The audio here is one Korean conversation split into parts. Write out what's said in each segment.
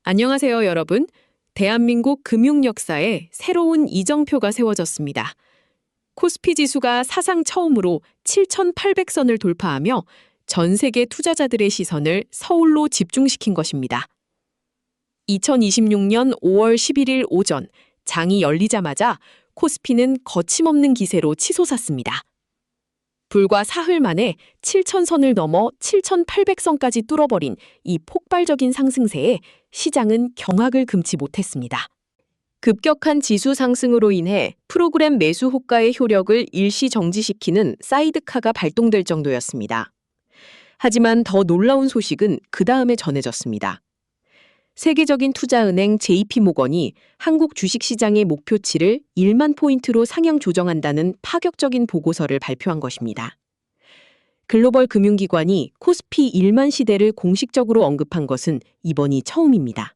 안녕하세요, 여러분. 대한민국 금융 역사에 새로운 이정표가 세워졌습니다. 코스피 지수가 사상 처음으로 7,800선을 돌파하며 전 세계 투자자들의 시선을 서울로 집중시킨 것입니다. 2026년 5월 11일 오전 장이 열리자마자 코스피는 거침없는 기세로 치솟았습니다. 불과 사흘 만에 7,000선을 넘어 7,800선까지 뚫어버린 이 폭발적인 상승세에 시장은 경악을 금치 못했습니다. 급격한 지수 상승으로 인해 프로그램 매수 호가의 효력을 일시 정지시키는 사이드카가 발동될 정도였습니다. 하지만 더 놀라운 소식은 그 다음에 전해졌습니다. 세계적인 투자은행 JP모건이 한국 주식시장의 목표치를 1만 포인트로 상향 조정한다는 파격적인 보고서를 발표한 것입니다. 글로벌 금융기관이 코스피 1만 시대를 공식적으로 언급한 것은 이번이 처음입니다.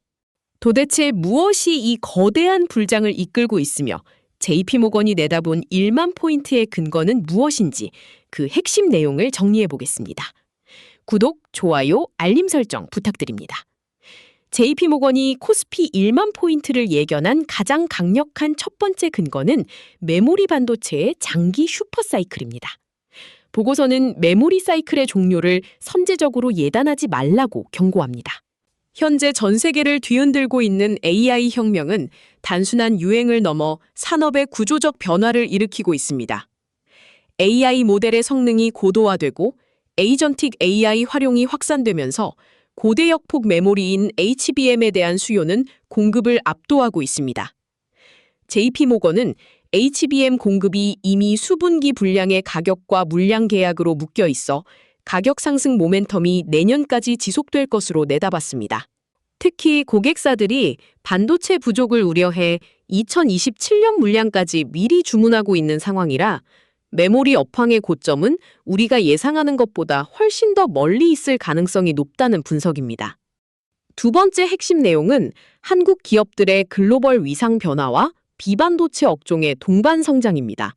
도대체 무엇이 이 거대한 불장을 이끌고 있으며 JP모건이 내다본 1만 포인트의 근거는 무엇인지 그 핵심 내용을 정리해 보겠습니다. 구독, 좋아요, 알림 설정 부탁드립니다. JP모건이 코스피 1만 포인트를 예견한 가장 강력한 첫 번째 근거는 메모리 반도체의 장기 슈퍼사이클입니다. 보고서는 메모리 사이클의 종료를 선제적으로 예단하지 말라고 경고합니다. 현재 전 세계를 뒤흔들고 있는 AI 혁명은 단순한 유행을 넘어 산업의 구조적 변화를 일으키고 있습니다. AI 모델의 성능이 고도화되고 에이전틱 AI 활용이 확산되면서 고대역폭 메모리인 HBM에 대한 수요는 공급을 압도하고 있습니다. JP모건은 HBM 공급이 이미 수분기 분량의 가격과 물량 계약으로 묶여 있어 가격 상승 모멘텀이 내년까지 지속될 것으로 내다봤습니다. 특히 고객사들이 반도체 부족을 우려해 2027년 물량까지 미리 주문하고 있는 상황이라 메모리 업황의 고점은 우리가 예상하는 것보다 훨씬 더 멀리 있을 가능성이 높다는 분석입니다. 두 번째 핵심 내용은 한국 기업들의 글로벌 위상 변화와 비반도체 업종의 동반 성장입니다.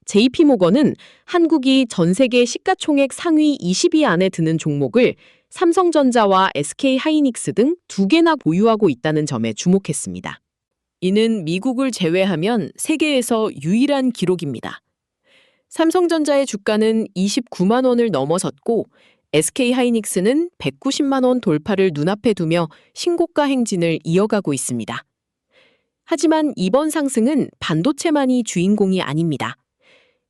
JP모건은 한국이 전 세계 시가총액 상위 20위 안에 드는 종목을 삼성전자와 SK하이닉스 등 2개나 보유하고 있다는 점에 주목했습니다. 이는 미국을 제외하면 세계에서 유일한 기록입니다. 삼성전자의 주가는 29만 원을 넘어섰고 SK하이닉스는 190만 원 돌파를 눈앞에 두며 신고가 행진을 이어가고 있습니다. 하지만 이번 상승은 반도체만이 주인공이 아닙니다.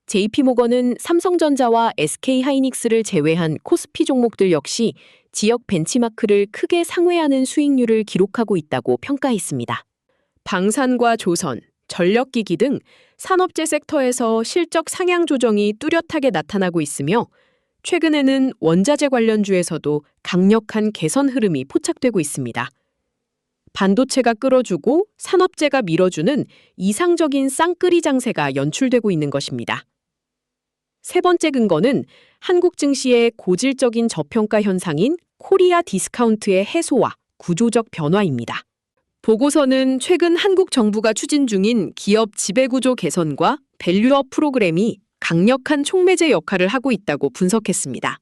JP모건은 삼성전자와 SK하이닉스를 제외한 코스피 종목들 역시 지역 벤치마크를 크게 상회하는 수익률을 기록하고 있다고 평가했습니다. 방산과 조선, 전력기기 등 산업재 섹터에서 실적 상향 조정이 뚜렷하게 나타나고 있으며 최근에는 원자재 관련주에서도 강력한 개선 흐름이 포착되고 있습니다. 반도체가 끌어주고 산업재가 밀어주는 이상적인 쌍끌이 장세가 연출되고 있는 것입니다. 세 번째 근거는 한국 증시의 고질적인 저평가 현상인 코리아 디스카운트의 해소와 구조적 변화입니다. 보고서는 최근 한국 정부가 추진 중인 기업 지배구조 개선과 밸류업 프로그램이 강력한 촉매제 역할을 하고 있다고 분석했습니다.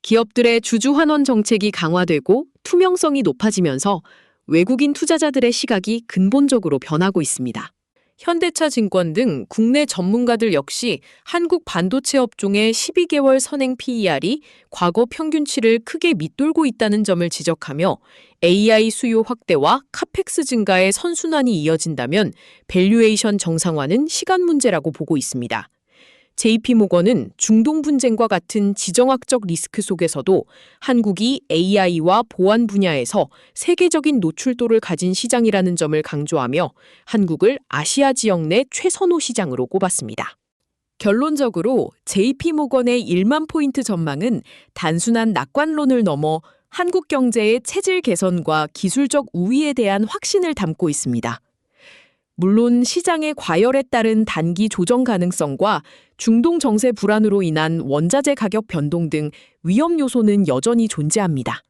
기업들의 주주 환원 정책이 강화되고 투명성이 높아지면서 외국인 투자자들의 시각이 근본적으로 변하고 있습니다. 현대차증권 등 국내 전문가들 역시 한국 반도체 업종의 12개월 선행 PER이 과거 평균치를 크게 밑돌고 있다는 점을 지적하며 AI 수요 확대와 카펙스 증가의 선순환이 이어진다면 밸류에이션 정상화는 시간 문제라고 보고 있습니다. JP모건은 중동 분쟁과 같은 지정학적 리스크 속에서도 한국이 AI와 보안 분야에서 세계적인 노출도를 가진 시장이라는 점을 강조하며 한국을 아시아 지역 내 최선호 시장으로 꼽았습니다. 결론적으로 JP모건의 1만 포인트 전망은 단순한 낙관론을 넘어 한국 경제의 체질 개선과 기술적 우위에 대한 확신을 담고 있습니다. 물론 시장의 과열에 따른 단기 조정 가능성과 중동 정세 불안으로 인한 원자재 가격 변동 등 위험 요소는 여전히 존재합니다.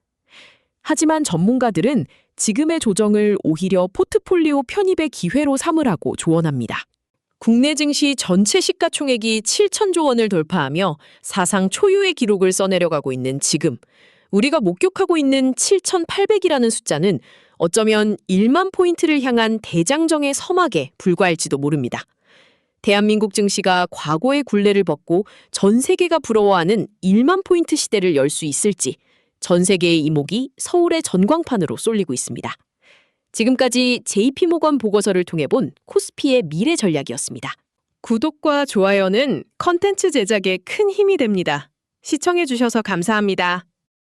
하지만 전문가들은 지금의 조정을 오히려 포트폴리오 편입의 기회로 삼으라고 조언합니다. 국내 증시 전체 시가총액이 7천조 원을 돌파하며 사상 초유의 기록을 써내려가고 있는 지금, 우리가 목격하고 있는 7,800이라는 숫자는 어쩌면 1만 포인트를 향한 대장정의 서막에 불과할지도 모릅니다. 대한민국 증시가 과거의 굴레를 벗고 전 세계가 부러워하는 1만 포인트 시대를 열 수 있을지 전 세계의 이목이 서울의 전광판으로 쏠리고 있습니다. 지금까지 JP모건 보고서를 통해 본 코스피의 미래 전략이었습니다. 구독과 좋아요는 컨텐츠 제작에 큰 힘이 됩니다. 시청해주셔서 감사합니다.